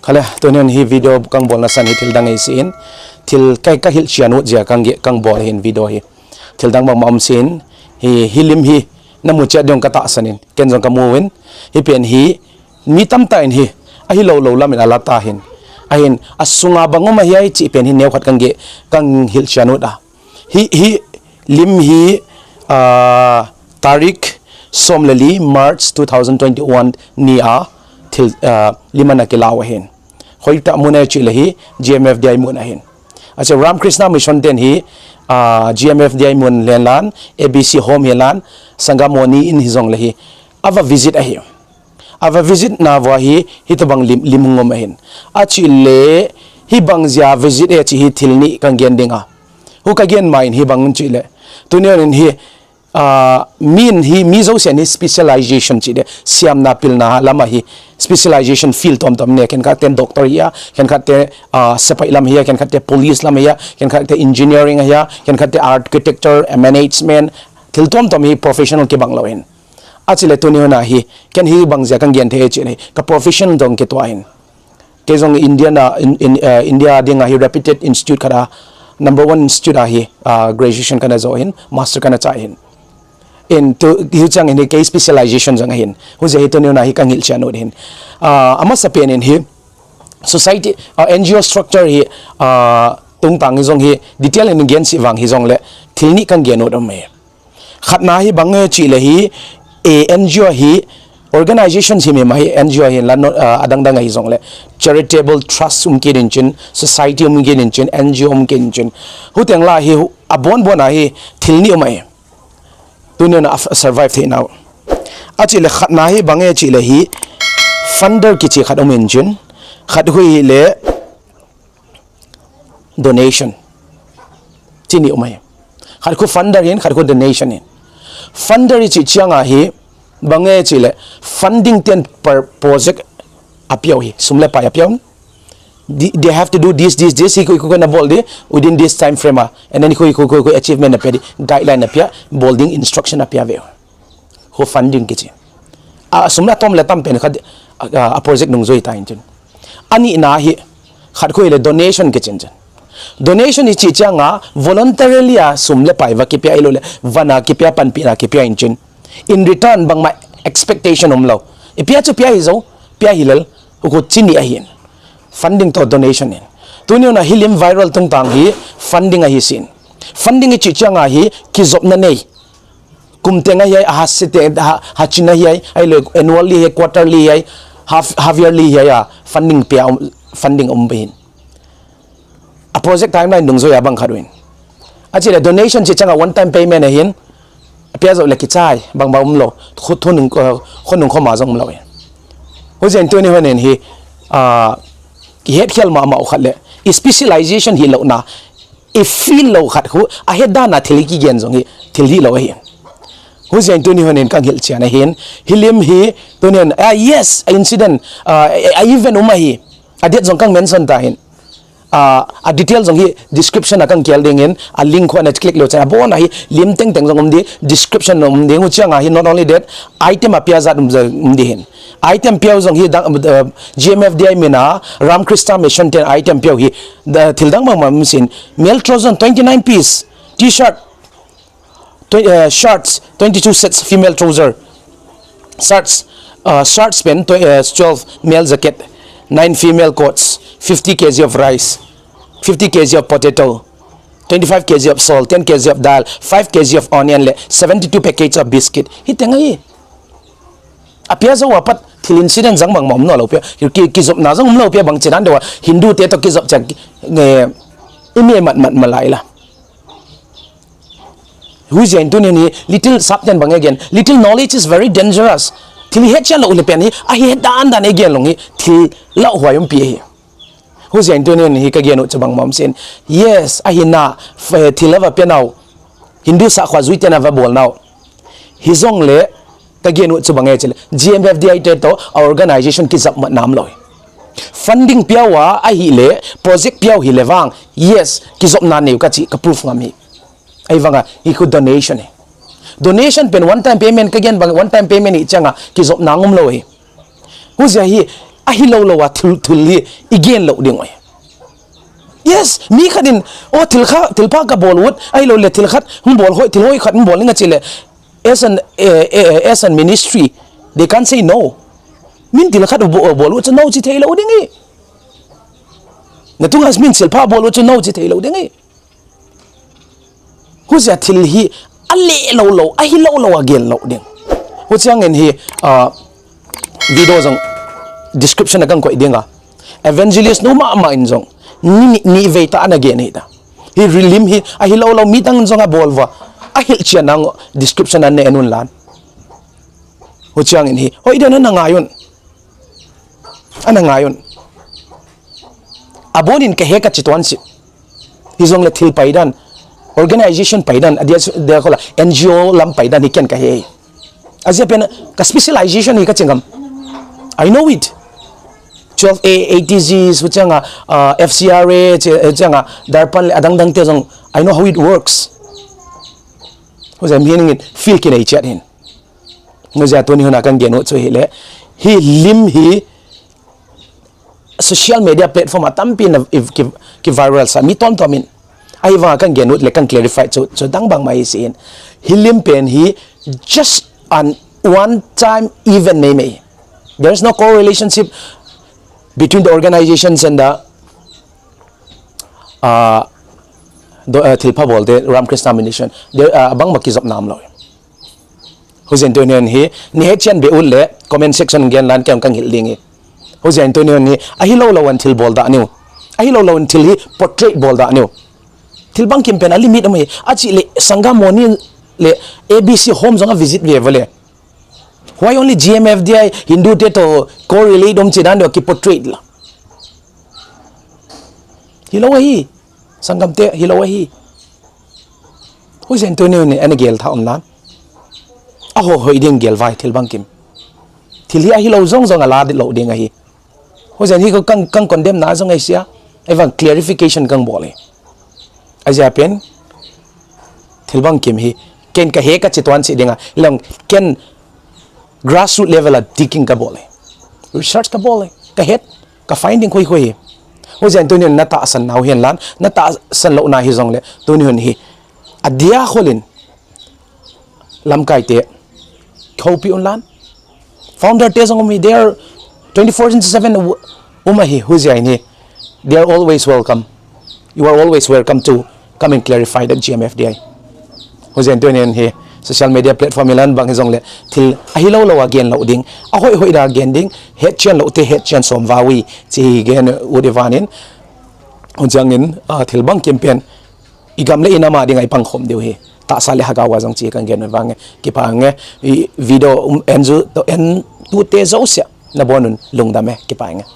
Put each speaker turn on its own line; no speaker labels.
khala tunen hi video kang bol na san hi thil dang ei sin thil kai ka hil chianu ja kang bol hin video hi thil dang bang mam sin hi hilim hi namu cha dong kata sanin ken jong kamuwin hi pen hi mi tam ta in hi a hi lo la min ala ta hin a hin asunga bangoma hi chi pen hi new khat kang hil chianu da hi lim hi tarik somlali March 2021 ni a thil limana kilawa hin hoita muna chi lehi Gmfdi muna hin acha Ram Krishna mission ten hi Gmfdi mun lenlan ABC home helan sangamoni in hizong lehi ava visit na wa hi hitabang limungom hin achi le hi bangzia visit e chi hi thilni kanggen dinga hu kagen main hi bang chi le tunion hi mi zo sen specialization chi de siam na pil na lama hi specialization field tom ne ken ka ten doctor ya ken ka te sepai lam ya ken ka te police lam ya ken ka te engineering ya ken ka te architecture management til tom hi professional ke bang loin achile tuni na hi ken hi bang ja kang gen the chi ne ka professional dong ke to ain ke jong India ding hi reputed institute kara number 1 institute hi graduation kana zo hin master kana cha hin in to hichang in case specialization jang hin hu je to ne na hi kang hil chano hin ama sapen in hi society NGO structure hi tung tang jong hi detail in gen si wang hi jong le thilni kang gen odom me khatna hi bang chi le hi NGO hi organization hi me mai NGO hi lan adang dang hi jong le charitable trust ke din chin society ke din chin NGO ke din chin hu teng la hi abon bona hi thilni mai tunia na survive the now achi le khatna hi bange chi le hi funder ki chi khat omen jin khat hui le donation chini umai khat ko funder hin khat ko donation hin funder chi chianga hi bange chi le funding ten per project apyo hi sumle pa apyo they have to do this he ko na bol de within this time frame and then ko achievement apya guideline apya bolding instruction apya ve ho funding kichi sumla tom la tam pen khat a project nung zoi ta in ani na hi khat ko le donation kitchen donation hi chi changa voluntarily sumle pai va kipya ilo le vana kipya pan pi na kipya in return bang my expectation umlo ipya chu pya hi zo pya hilal ko chini a hin funding to donation in tunyo na hilim viral tung tang hi funding a hi sin funding chi changa hi ki zop na nei kumtenga hi a hasite ha china hi ai le annually hi quarterly hi half yearly hi ya funding pia funding bin a project timeline dung zo ya bang khaduin achi le donation chi changa one time payment a hin pia zo le ki chai bang ba lo khonung khoma jong lo ho jen tu ni honen hi ki het khel ma khatle specialization hi lo na if feel lo khat khu a heda na thili ki gen jong hi thili lo hi hu jen tu ni honen kang hil chana hin hilim hi tunen yes incident even hi adet jong kang mention ta hin a details jong hi description akang kel ding in a link ko na click lo cha bon hi lim teng jong di description nom ding hu changa hi not only that item apya za di hin item pia jong hi Gmfdi mina Ram Krishna mission 10 item pia hi the thildang mam sin male trouser 29 piece t-shirt shorts 22 sets female trouser shorts pen 12 male jacket 9 female coats 50 kg of rice 50 kg of potato 25 kg of salt 10 kg of dal 5 kg of onion 72 packets of biscuit hi tengai apia zo wapat thil incident jang bang mom no lo pe ki zop na jang lo pe bang chinan dewa hindu te to ki zop chak nge ime mat malai la hu jen tu ni little subjan bang again little knowledge is very dangerous thil he cha lo le pen hi a he dan dan again long hi thil la hwayum pi hi hu jen tu ni hi ka gen u chabang mom sin yes a hi na thil la pe now hindu sa khwa zui te na va bol now hi zong le again what subang chile Gmfdi to organization ki zap nam loi funding piawa a hi le project piaw hi lewang yes ki zop na ne ka chi ka proof ngami ai wanga i ku donation pen one time payment ka gen bang one time payment i changa ki zop na ngum loi hu ja hi hi lo lo wa thul hi igen lo ding oi yes mi khadin o thilpa ka bolwood ai lo le thil khat hum bol hoi thil hoi khat hum bol nga chile as an ministry they can't say no min thil khat bolwood no chi thei lo ding i na tu has min silpa bolwood no chi thei lo ding i hu ja thil hi ale lo a hi lo again lo ding hu chang en hi video jong description agang ko idinga evangelist no ma in jong ni veita an again ita hi relim hi a hi lo mi tang zonga bolwa a hilchen nang description an ne enun lan ho chang in hi hoi den na ngayon ana ngayon abonin ka heka chitwan si hi zong le thil paidan organization paidan adia de kola NGO lam paidan hi ken ka he azia pen ka specialization hi ka chingam I know it 12A, ATZs, FCRA, Darpan, Adang te jong. I know how it works. Because I'm hearing it, feel kin ay chat hin. Ngazia to ni huna kan genot so hele. He lim hi social media platform atampi na ki viral sa mi tom tomin. Ay va kan genot le kan clarify so dang bang mai sin. He lim pen hi just an one time event may. There is no correlationship between the organizations and the Thilpa Bolde Ramkrishna Mission. There abang makizap nam lo. Husen to hi ni hechen be ulle comment section gen lan kam kang hilding. Husen to ni ahilo lo until bolda anu. Ahilo lo until hi portrait bolda anu. Thilbang kimpen ali meet amai achi le sangam moni le ABC home zonga visit we vale. Why only Gmfdi Hindu te to correlate dom chidan do ki portrait la. Hilawahi sangam te hilawahi. Who's Antonio ni ana gel tha online. Aho hoi ding gel vai thil bang kim. Thil hi hilaw zong zong ala de lo ding hi. Who's hi ko kang condemn na zong ai sia. Even clarification kang bole. Aja pen thil bang kim hi ken ka he ka chitwan si dinga long ken grassroots level at digging ka bole research ka bole ka het ka finding khoi ho jan to na ta san naw hian lan na ta san lo na hi jong le to ni hi adia kholin lam kai te khopi on lan founder te jong mi there 24/7 hi hu jai ni they are always welcome. You are always welcome to come and clarify the Gmfdi ho jan to ni hi social media platform ilan bang hizong le thil ahilo lo again lo ding ahoi hoi da again ding head chen lo te head chen som wawi chi gen udivanin onjangin thil bang campaign igam le inama ding ai pang khom deu he ta sale haga wa jong chi kan gen wange ki pange video enju to en tu te zo sia na bonun lungdame ki pange